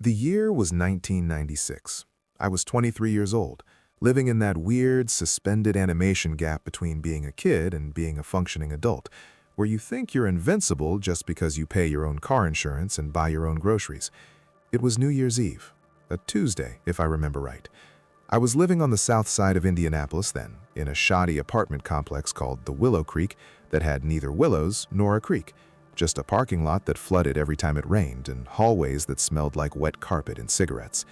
The year was 1996. I was 23 years old, living in that weird, suspended animation gap between being a kid and being a functioning adult, where you think you're invincible just because you pay your own car insurance and buy your own groceries. It was New Year's Eve, a Tuesday, if I remember right. I was living on the south side of Indianapolis then, in a shoddy apartment complex called the Willow Creek that had neither willows nor a creek, just a parking lot that flooded every time it rained and hallways that smelled like wet carpet and cigarettes.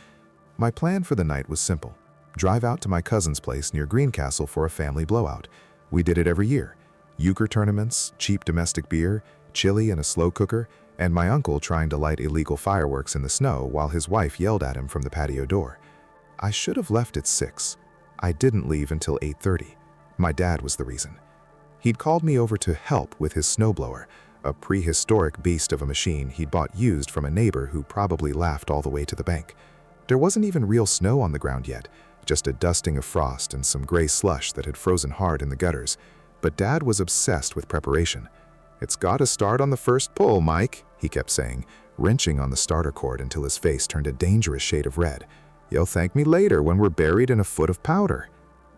My plan for the night was simple. Drive out to my cousin's place near Greencastle for a family blowout. We did it every year. Euchre tournaments, cheap domestic beer, chili in a slow cooker, and my uncle trying to light illegal fireworks in the snow while his wife yelled at him from the patio door. I should have left at 6. I didn't leave until 8:30. My dad was the reason. He'd called me over to help with his snowblower, a prehistoric beast of a machine he'd bought used from a neighbor who probably laughed all the way to the bank. There wasn't even real snow on the ground yet, just a dusting of frost and some gray slush that had frozen hard in the gutters. But Dad was obsessed with preparation. "It's gotta start on the first pull, Mike," he kept saying, wrenching on the starter cord until his face turned a dangerous shade of red. "You'll thank me later when we're buried in a foot of powder."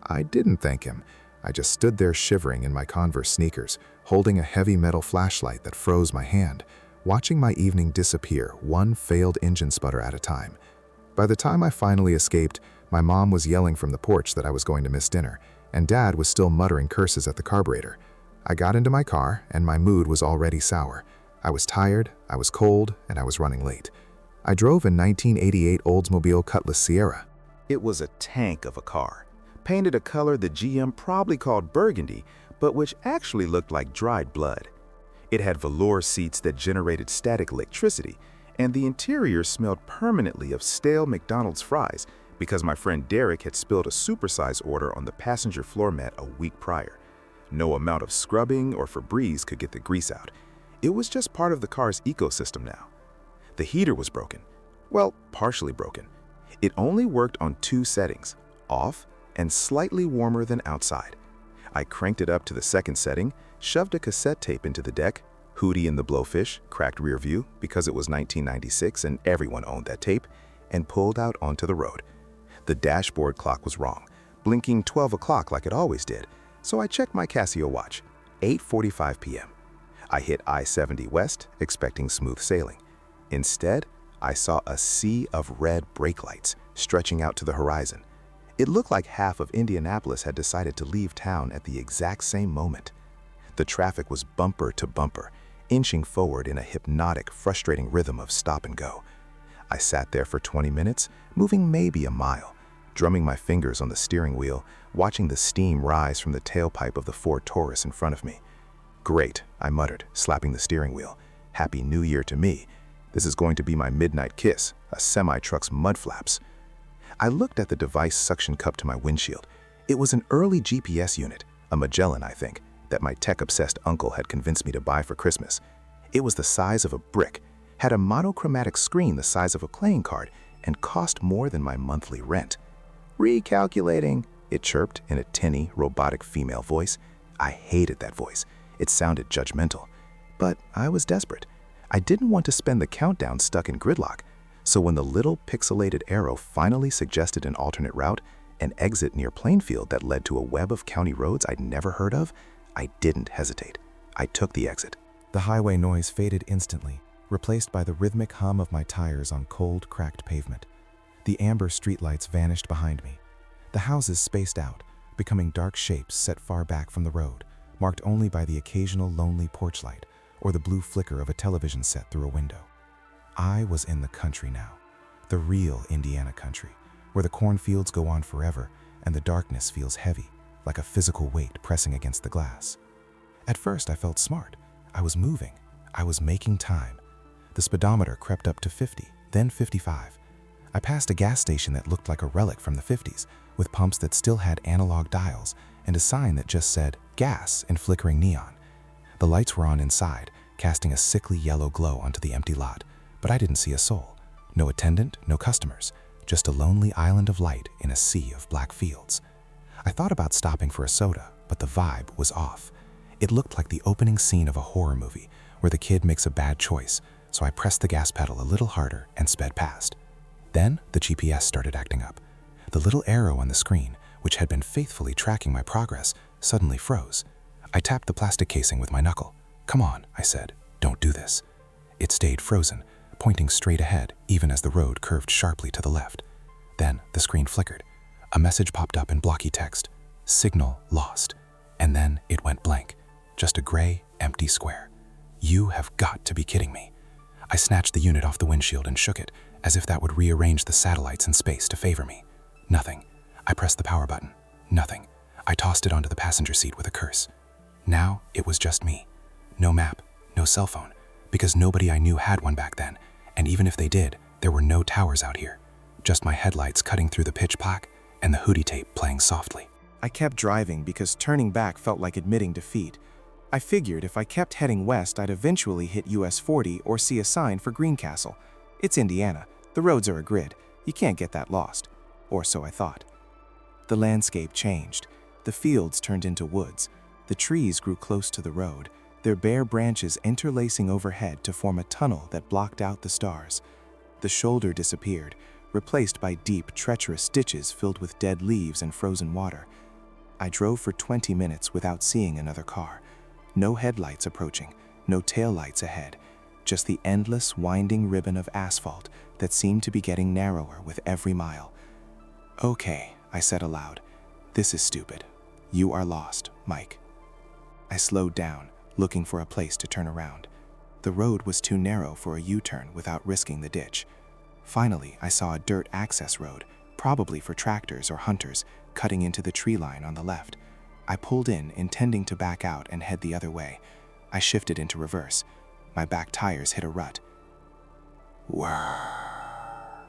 I didn't thank him. I just stood there shivering in my Converse sneakers, holding a heavy metal flashlight that froze my hand, watching my evening disappear one failed engine sputter at a time. By the time I finally escaped, my mom was yelling from the porch that I was going to miss dinner, and Dad was still muttering curses at the carburetor. I got into my car, and my mood was already sour. I was tired, I was cold, and I was running late. I drove a 1988 Oldsmobile Cutlass Sierra. It was a tank of a car, painted a color the GM probably called burgundy, but which actually looked like dried blood. It had velour seats that generated static electricity, and the interior smelled permanently of stale McDonald's fries because my friend Derek had spilled a supersize order on the passenger floor mat a week prior. No amount of scrubbing or Febreze could get the grease out. It was just part of the car's ecosystem now. The heater was broken. Well, partially broken. It only worked on 2 settings, off and slightly warmer than outside. I cranked it up to the second setting, shoved a cassette tape into the deck, Hootie and the Blowfish, cracked rear view because it was 1996 and everyone owned that tape, and pulled out onto the road. The dashboard clock was wrong, blinking 12 o'clock like it always did, so I checked my Casio watch, 8:45 p.m. I hit I-70 West, expecting smooth sailing. Instead, I saw a sea of red brake lights stretching out to the horizon. It looked like half of Indianapolis had decided to leave town at the exact same moment. The traffic was bumper to bumper, inching forward in a hypnotic, frustrating rhythm of stop and go. I sat there for 20 minutes, moving maybe a mile, drumming my fingers on the steering wheel, watching the steam rise from the tailpipe of the Ford Taurus in front of me. "Great," I muttered, slapping the steering wheel. "Happy New Year to me. This is going to be my midnight kiss, a semi-truck's mud flaps." I looked at the device suction cup to my windshield. It was an early GPS unit, a Magellan, I think, that my tech-obsessed uncle had convinced me to buy for Christmas. It was the size of a brick, had a monochromatic screen the size of a playing card, and cost more than my monthly rent. "Recalculating," it chirped in a tinny, robotic female voice. I hated that voice. It sounded judgmental. But I was desperate. I didn't want to spend the countdown stuck in gridlock. So when the little pixelated arrow finally suggested an alternate route, an exit near Plainfield that led to a web of county roads I'd never heard of, I didn't hesitate. I took the exit. The highway noise faded instantly, replaced by the rhythmic hum of my tires on cold, cracked pavement. The amber streetlights vanished behind me. The houses spaced out, becoming dark shapes set far back from the road, marked only by the occasional lonely porch light or the blue flicker of a television set through a window. I was in the country now, the real Indiana country, where the cornfields go on forever and the darkness feels heavy, like a physical weight pressing against the glass. At first, I felt smart. I was moving. I was making time. The speedometer crept up to 50, then 55. I passed a gas station that looked like a relic from the 50s, with pumps that still had analog dials and a sign that just said gas in flickering neon. The lights were on inside, casting a sickly yellow glow onto the empty lot, but I didn't see a soul. No attendant, no customers, just a lonely island of light in a sea of black fields. I thought about stopping for a soda, but the vibe was off. It looked like the opening scene of a horror movie where the kid makes a bad choice, so I pressed the gas pedal a little harder and sped past. Then the GPS started acting up. The little arrow on the screen, which had been faithfully tracking my progress, suddenly froze. I tapped the plastic casing with my knuckle. "Come on," I said. "Don't do this." It stayed frozen, pointing straight ahead, even as the road curved sharply to the left. Then the screen flickered. A message popped up in blocky text. "Signal lost." And then it went blank. Just a gray, empty square. You have got to be kidding me. I snatched the unit off the windshield and shook it, as if that would rearrange the satellites in space to favor me. Nothing. I pressed the power button. Nothing. I tossed it onto the passenger seat with a curse. Now it was just me. No map, no cell phone, because nobody I knew had one back then, and even if they did, there were no towers out here. Just my headlights cutting through the pitch black and the hootie tape playing softly. I kept driving because turning back felt like admitting defeat. I figured if I kept heading west, I'd eventually hit US 40 or see a sign for Greencastle. It's Indiana. The roads are a grid. You can't get that lost. Or so I thought. The landscape changed. The fields turned into woods. The trees grew close to the road, their bare branches interlacing overhead to form a tunnel that blocked out the stars. The shoulder disappeared, replaced by deep, treacherous ditches filled with dead leaves and frozen water. I drove for 20 minutes without seeing another car. No headlights approaching, no taillights ahead, just the endless, winding ribbon of asphalt that seemed to be getting narrower with every mile. "Okay," I said aloud. "This is stupid. You are lost, Mike." I slowed down, looking for a place to turn around. The road was too narrow for a U-turn without risking the ditch. Finally, I saw a dirt access road, probably for tractors or hunters, cutting into the tree line on the left. I pulled in, intending to back out and head the other way. I shifted into reverse. My back tires hit a rut. Whirr.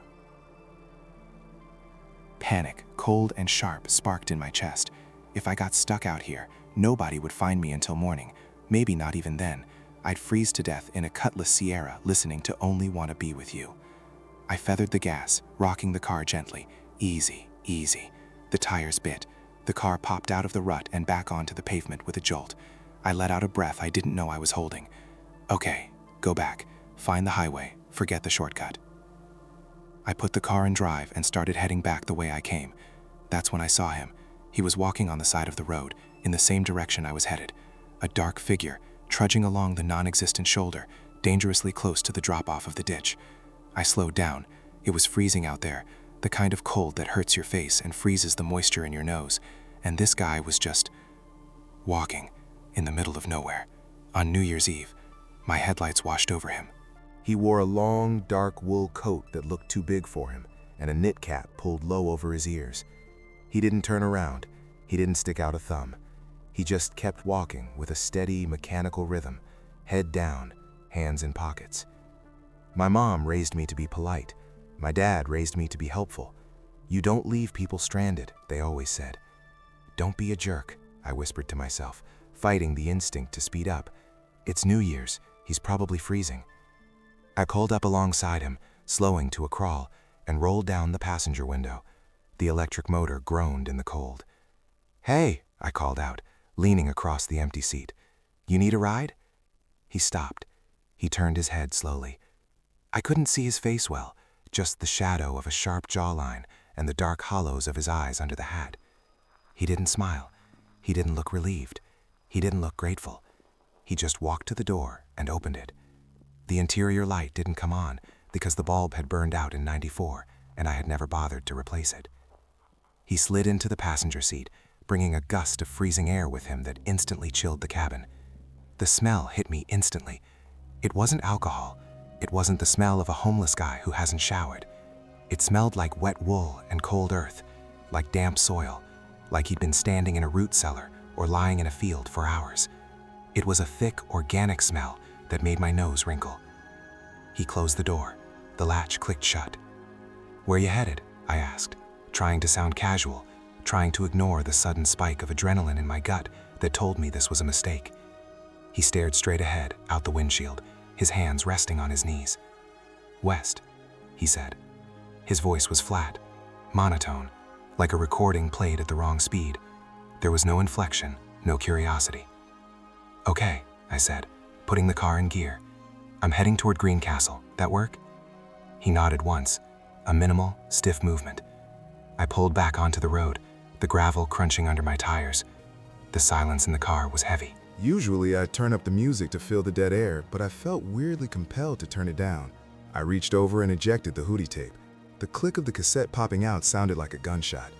Panic, cold and sharp, sparked in my chest. If I got stuck out here, nobody would find me until morning. Maybe not even then. I'd freeze to death in a cutless Sierra, listening to Only Wanna Be With You. I feathered the gas, rocking the car gently. Easy, easy. The tires bit. The car popped out of the rut and back onto the pavement with a jolt. I let out a breath I didn't know I was holding. Okay, go back. Find the highway. Forget the shortcut. I put the car in drive and started heading back the way I came. That's when I saw him. He was walking on the side of the road, in the same direction I was headed. A dark figure, trudging along the non-existent shoulder, dangerously close to the drop-off of the ditch. I slowed down. It was freezing out there, the kind of cold that hurts your face and freezes the moisture in your nose. And this guy was just walking in the middle of nowhere. On New Year's Eve, my headlights washed over him. He wore a long, dark wool coat that looked too big for him, and a knit cap pulled low over his ears. He didn't turn around. He didn't stick out a thumb. He just kept walking with a steady, mechanical rhythm, head down, hands in pockets. My mom raised me to be polite. My dad raised me to be helpful. You don't leave people stranded, they always said. Don't be a jerk, I whispered to myself, fighting the instinct to speed up. It's New Year's. He's probably freezing. I pulled up alongside him, slowing to a crawl, and rolled down the passenger window. The electric motor groaned in the cold. "Hey," I called out, leaning across the empty seat. "You need a ride?" He stopped. He turned his head slowly. I couldn't see his face well, just the shadow of a sharp jawline and the dark hollows of his eyes under the hat. He didn't smile. He didn't look relieved. He didn't look grateful. He just walked to the door and opened it. The interior light didn't come on because the bulb had burned out in '94 and I had never bothered to replace it. He slid into the passenger seat, bringing a gust of freezing air with him that instantly chilled the cabin. The smell hit me instantly. It wasn't alcohol. It wasn't the smell of a homeless guy who hasn't showered. It smelled like wet wool and cold earth, like damp soil, like he'd been standing in a root cellar or lying in a field for hours. It was a thick, organic smell that made my nose wrinkle. He closed the door. The latch clicked shut. "Where you headed?" I asked, trying to sound casual, trying to ignore the sudden spike of adrenaline in my gut that told me this was a mistake. He stared straight ahead, out the windshield, his hands resting on his knees. "West," he said. His voice was flat, monotone, like a recording played at the wrong speed. There was no inflection, no curiosity. "Okay," I said, putting the car in gear. "I'm heading toward Greencastle. That work?" He nodded once, a minimal, stiff movement. I pulled back onto the road, the gravel crunching under my tires. The silence in the car was heavy. Usually, I'd turn up the music to fill the dead air, but I felt weirdly compelled to turn it down. I reached over and ejected the hootie tape. The click of the cassette popping out sounded like a gunshot.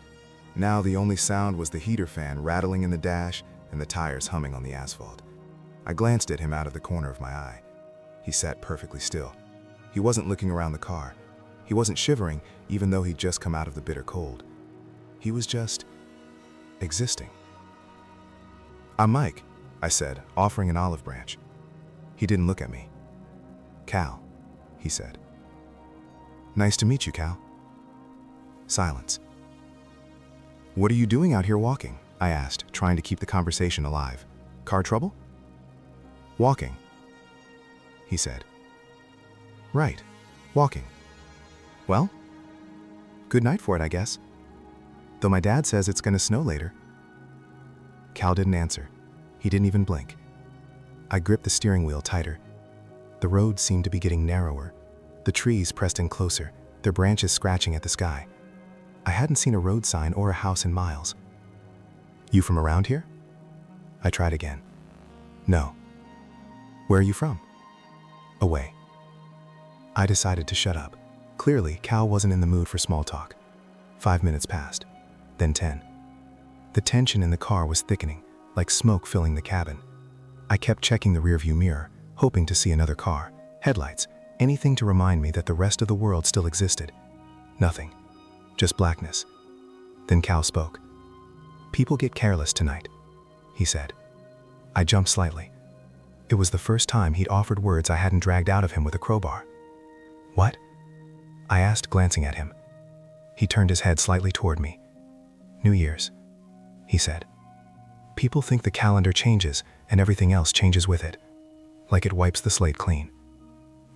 Now the only sound was the heater fan rattling in the dash and the tires humming on the asphalt. I glanced at him out of the corner of my eye. He sat perfectly still. He wasn't looking around the car. He wasn't shivering, even though he'd just come out of the bitter cold. He was just existing. "I'm Mike," I said, offering an olive branch. He didn't look at me. "Cal," he said. "Nice to meet you, Cal." Silence. "What are you doing out here walking?" I asked, trying to keep the conversation alive. "Car trouble?" "Walking," he said. "Right, walking. Well, good night for it, I guess. Though my dad says it's gonna snow later." Cal didn't answer. He didn't even blink. I gripped the steering wheel tighter. The road seemed to be getting narrower. The trees pressed in closer, their branches scratching at the sky. I hadn't seen a road sign or a house in miles. "You from around here?" I tried again. "No." "Where are you from?" "Away." I decided to shut up. Clearly, Cal wasn't in the mood for small talk. 5 minutes passed, then 10. The tension in the car was thickening, like smoke filling the cabin. I kept checking the rearview mirror, hoping to see another car, headlights, anything to remind me that the rest of the world still existed. Nothing. Just blackness. Then Cal spoke. "People get careless tonight," he said. I jumped slightly. It was the first time he'd offered words I hadn't dragged out of him with a crowbar. "What?" I asked, glancing at him. He turned his head slightly toward me. "New Year's," he said. "People think the calendar changes and everything else changes with it, like it wipes the slate clean."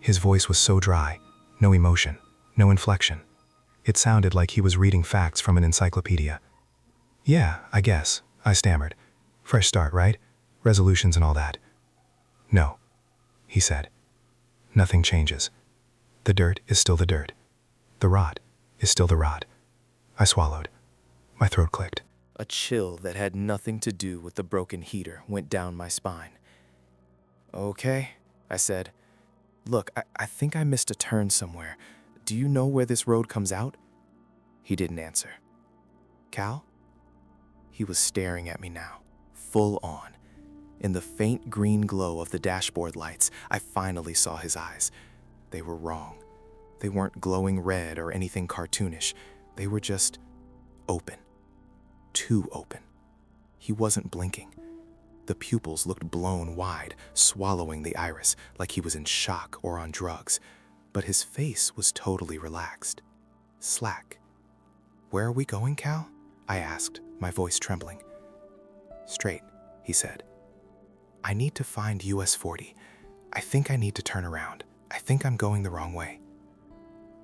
His voice was so dry, no emotion, no inflection. It sounded like he was reading facts from an encyclopedia. "Yeah, I guess," I stammered. "Fresh start, right? Resolutions and all that." "No," he said. "Nothing changes. The dirt is still the dirt. The rot is still the rot." I swallowed. My throat clicked. A chill that had nothing to do with the broken heater went down my spine. "Okay," I said. "Look, I think I missed a turn somewhere. Do you know where this road comes out?" He didn't answer. "Cal?" He was staring at me now, full on. In the faint green glow of the dashboard lights, I finally saw his eyes. They were wrong. They weren't glowing red or anything cartoonish. They were just open. Too open. He wasn't blinking. The pupils looked blown wide, swallowing the iris, like he was in shock or on drugs. But his face was totally relaxed. Slack. "Where are we going, Cal?" I asked, my voice trembling. "Straight," he said. "I need to find US 40. I think I need to turn around. I think I'm going the wrong way."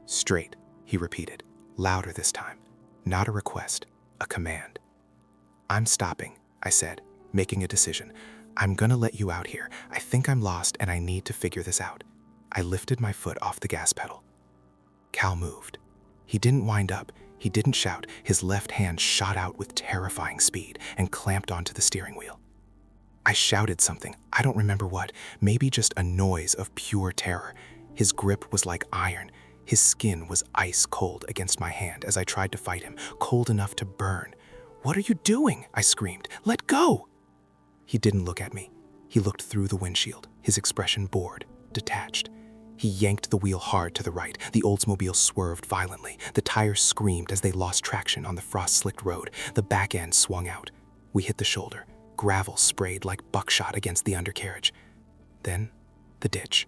"Straight," he repeated, louder this time. Not a request, a command. "I'm stopping," I said, making a decision. "I'm gonna let you out here. I think I'm lost and I need to figure this out." I lifted my foot off the gas pedal. Cal moved. He didn't wind up. He didn't shout. His left hand shot out with terrifying speed and clamped onto the steering wheel. I shouted something, I don't remember what, maybe just a noise of pure terror. His grip was like iron. His skin was ice cold against my hand as I tried to fight him, cold enough to burn. "What are you doing?" I screamed. "Let go!" He didn't look at me. He looked through the windshield, his expression bored, detached. He yanked the wheel hard to the right. The Oldsmobile swerved violently. The tires screamed as they lost traction on the frost-slicked road. The back end swung out. We hit the shoulder. Gravel sprayed like buckshot against the undercarriage. Then, the ditch.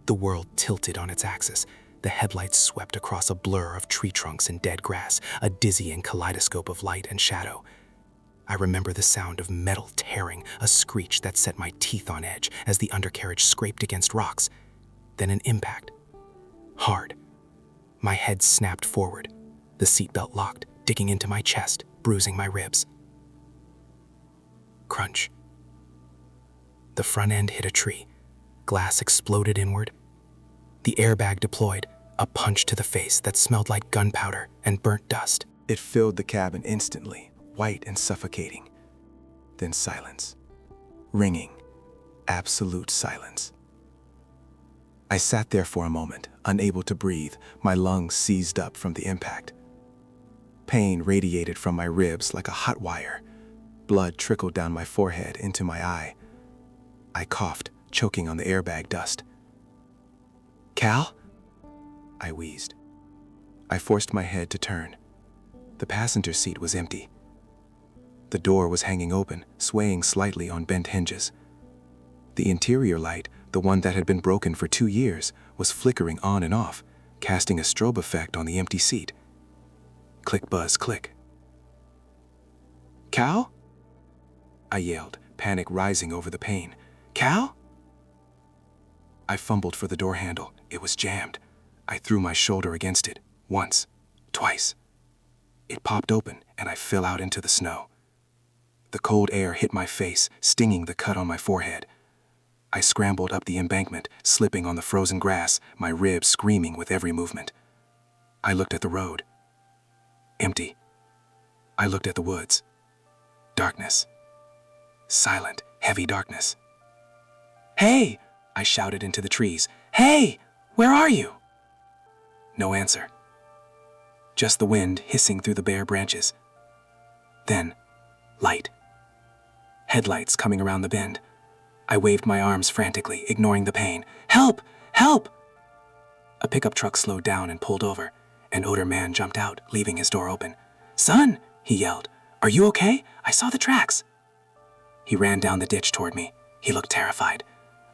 The world tilted on its axis. The headlights swept across a blur of tree trunks and dead grass, a dizzying kaleidoscope of light and shadow. I remember the sound of metal tearing, a screech that set my teeth on edge as the undercarriage scraped against rocks. Then an impact. Hard. My head snapped forward. The seatbelt locked, digging into my chest, bruising my ribs. Crunch. The front end hit a tree. Glass exploded inward. The airbag deployed. a punch to the face that smelled like gunpowder and burnt dust. It filled the cabin instantly, white and suffocating. Then silence. Ringing. Absolute silence. I sat there for a moment, unable to breathe, my lungs seized up from the impact. Pain radiated from my ribs like a hot wire. Blood trickled down my forehead into my eye. I coughed, choking on the airbag dust. "Cal?" I wheezed. I forced my head to turn. The passenger seat was empty. The door was hanging open, swaying slightly on bent hinges. The interior light, the one that had been broken for 2 years, was flickering on and off, casting a strobe effect on the empty seat. Click, buzz, click. "Cal?" I yelled, panic rising over the pain. "Cal?" I fumbled for the door handle. It was jammed. I threw my shoulder against it, once, twice. It popped open, and I fell out into the snow. The cold air hit my face, stinging the cut on my forehead. I scrambled up the embankment, slipping on the frozen grass, my ribs screaming with every movement. I looked at the road. Empty. I looked at the woods. Darkness. Silent, heavy darkness. "Hey!" I shouted into the trees. "Hey! Where are you?" No answer. Just the wind hissing through the bare branches. Then, light. Headlights coming around the bend. I waved my arms frantically, ignoring the pain. "Help! Help!" A pickup truck slowed down and pulled over. An older man jumped out, leaving his door open. "Son!" he yelled. "Are you okay? I saw the tracks." He ran down the ditch toward me. He looked terrified.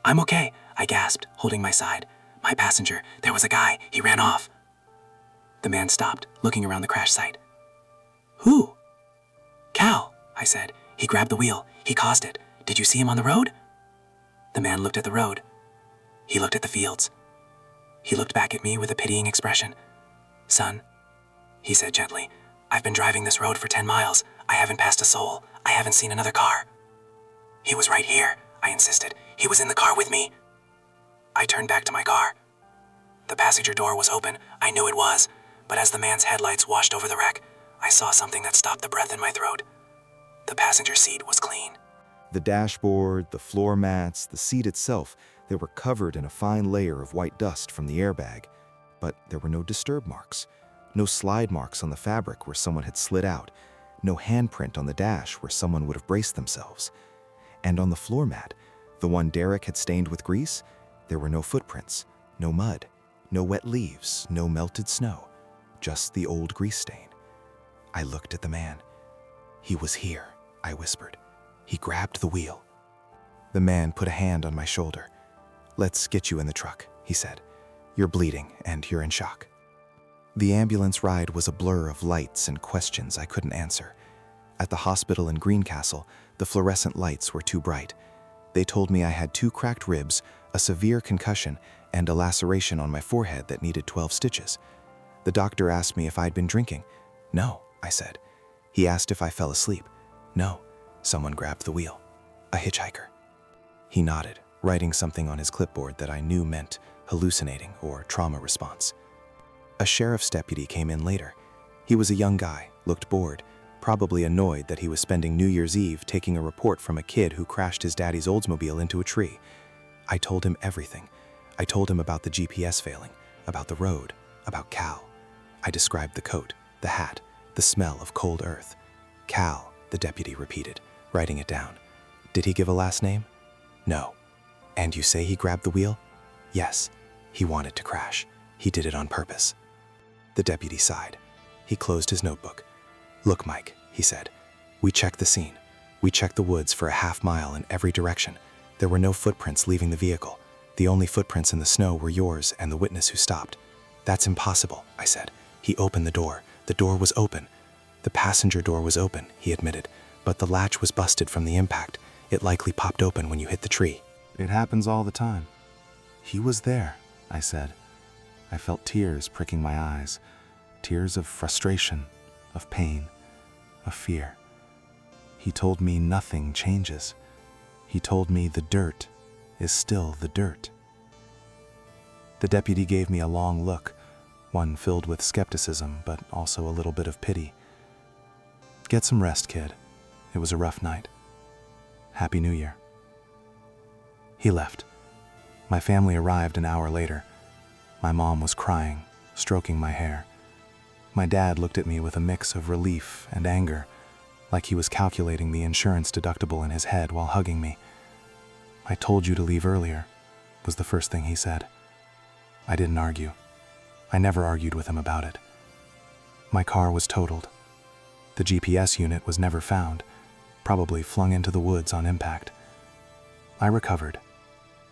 "I'm okay," I gasped, holding my side. "My passenger, there was a guy. He ran off." The man stopped, looking around the crash site. "Who?" "Cal," I said. "He grabbed the wheel. He caused it. Did you see him on the road?" The man looked at the road. He looked at the fields. He looked back at me with a pitying expression. "Son," he said gently, "I've been driving this road for 10 miles. I haven't passed a soul. I haven't seen another car." "He was right here," I insisted. "He was in the car with me." I turned back to my car. The passenger door was open. I knew it was, but as the man's headlights washed over the wreck, I saw something that stopped the breath in my throat. The passenger seat was clean. The dashboard, the floor mats, the seat itself, they were covered in a fine layer of white dust from the airbag. But there were no disturb marks, no slide marks on the fabric where someone had slid out, no handprint on the dash where someone would have braced themselves. And on the floor mat, the one Derek had stained with grease, there were no footprints, no mud, no wet leaves, no melted snow, just the old grease stain. I looked at the man. "He was here," I whispered. He grabbed the wheel. The man put a hand on my shoulder. "Let's get you in the truck," he said. "You're bleeding and you're in shock." The ambulance ride was a blur of lights and questions I couldn't answer. At the hospital in Greencastle, the fluorescent lights were too bright. They told me I had 2 cracked ribs, a severe concussion, and a laceration on my forehead that needed 12 stitches. The doctor asked me if I'd been drinking. "No," I said. He asked if I fell asleep. "No." Someone grabbed the wheel. "A hitchhiker." He nodded, writing something on his clipboard that I knew meant hallucinating or trauma response. A sheriff's deputy came in later. He was a young guy, looked bored, probably annoyed that he was spending New Year's Eve taking a report from a kid who crashed his daddy's Oldsmobile into a tree. I told him everything. I told him about the GPS failing, about the road, about Cal. I described the coat, the hat, the smell of cold earth. "Cal," the deputy repeated, writing it down. "Did he give a last name?" "No." "And you say he grabbed the wheel?" "Yes. He wanted to crash. He did it on purpose." The deputy sighed. He closed his notebook. "Look, Mike," he said. "We checked the scene. We checked the woods for a half-mile in every direction. There were no footprints leaving the vehicle. The only footprints in the snow were yours and the witness who stopped." "That's impossible," I said. "He opened the door. The door was open." "The passenger door was open," he admitted, "but the latch was busted from the impact. It likely popped open when you hit the tree." "It happens all the time." "He was there," I said. I felt tears pricking my eyes, tears of frustration, of pain, of fear. He told me nothing changes. He told me the dirt is still the dirt. The deputy gave me a long look, one filled with skepticism but also a little bit of pity. "Get some rest, kid. It was a rough night. Happy New Year." He left. My family arrived an hour later. My mom was crying, stroking my hair. My dad looked at me with a mix of relief and anger, like he was calculating the insurance deductible in his head while hugging me. "I told you to leave earlier," was the first thing he said. I didn't argue. I never argued with him about it. My car was totaled. The GPS unit was never found, probably flung into the woods on impact. I recovered.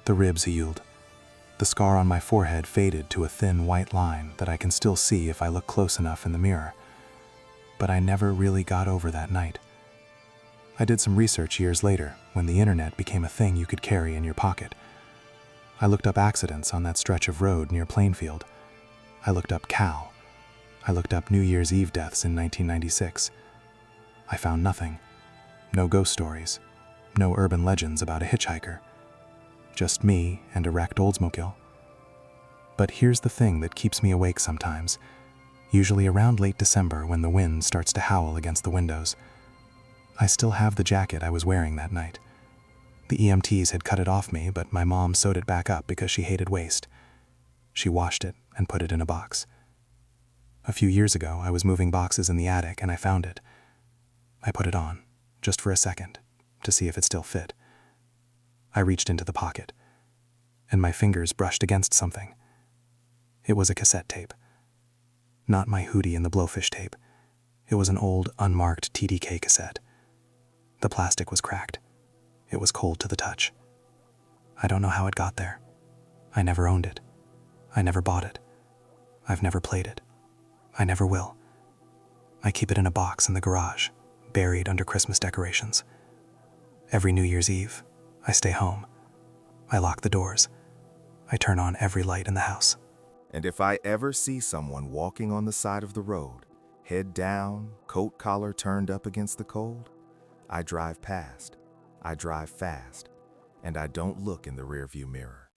The ribs healed. The scar on my forehead faded to a thin white line that I can still see if I look close enough in the mirror. But I never really got over that night. I did some research years later when the internet became a thing you could carry in your pocket. I looked up accidents on that stretch of road near Plainfield. I looked up Cal. I looked up New Year's Eve deaths in 1996. I found nothing. No ghost stories. No urban legends about a hitchhiker. Just me and a wrecked Oldsmobile. But here's the thing that keeps me awake sometimes, usually around late December when the wind starts to howl against the windows. I still have the jacket I was wearing that night. The EMTs had cut it off me, but my mom sewed it back up because she hated waste. She washed it and put it in a box. A few years ago, I was moving boxes in the attic and I found it. I put it on, just for a second, to see if it still fit. I reached into the pocket, and my fingers brushed against something. It was a cassette tape. Not my Hootie and the Blowfish tape. It was an old, unmarked TDK cassette. The plastic was cracked. It was cold to the touch. I don't know how it got there. I never owned it. I never bought it. I've never played it. I never will. I keep it in a box in the garage, buried under Christmas decorations. Every New Year's Eve, I stay home. I lock the doors. I turn on every light in the house. And if I ever see someone walking on the side of the road, head down, coat collar turned up against the cold, I drive past. I drive fast, and I don't look in the rearview mirror.